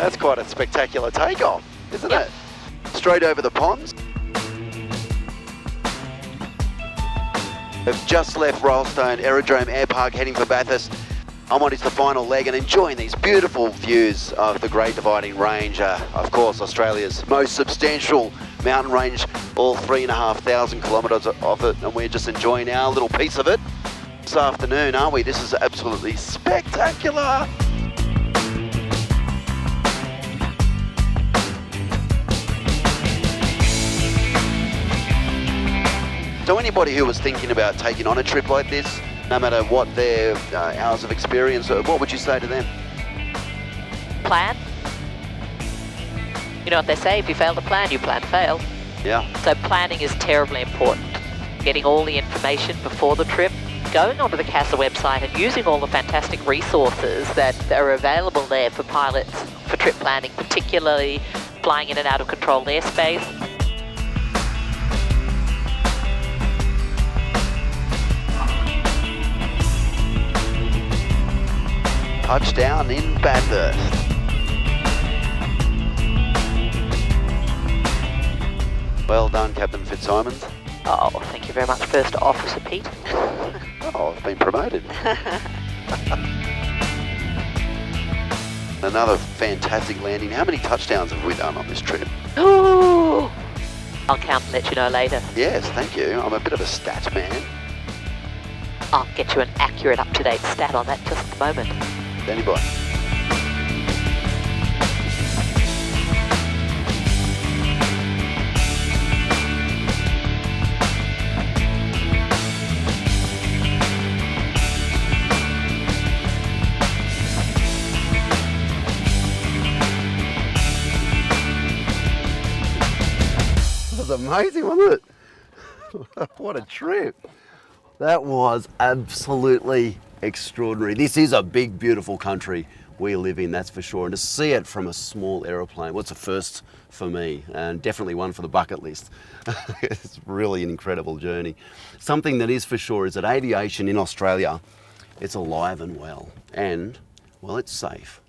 That's quite a spectacular takeoff, isn't Yep. it? Straight over the ponds. We've just left Royalstone Aerodrome Air Park heading for Bathurst. I'm on to the final leg and enjoying these beautiful views of the Great Dividing Range. Of course, Australia's most substantial mountain range, all 3,500 kilometres of it, and we're just enjoying our little piece of it this afternoon, aren't we? This is absolutely spectacular. So anybody who was thinking about taking on a trip like this, no matter what their hours of experience, what would you say to them? Plan. You know what they say, if you fail to plan, you plan to fail. Yeah. So planning is terribly important. Getting all the information before the trip, going onto the CASA website and using all the fantastic resources that are available there for pilots for trip planning, particularly flying in and out of controlled airspace. Touchdown in Bathurst. Well done, Captain Fitzsimons. Oh, thank you very much, First Officer Pete. Oh, I've been promoted. Another fantastic landing. How many touchdowns have we done on this trip? Ooh. I'll count and let you know later. Yes, thank you. I'm a bit of a stats man. I'll get you an accurate, up-to-date stat on that just a moment. Anybody? That was amazing, wasn't it? What a trip. That was absolutely extraordinary. This is a big, beautiful country we live in, that's for sure. And to see it from a small aeroplane, well, it's a first for me, and definitely one for the bucket list. It's really an incredible journey. Something that is for sure is that aviation in Australia, it's alive and well, and, well, it's safe.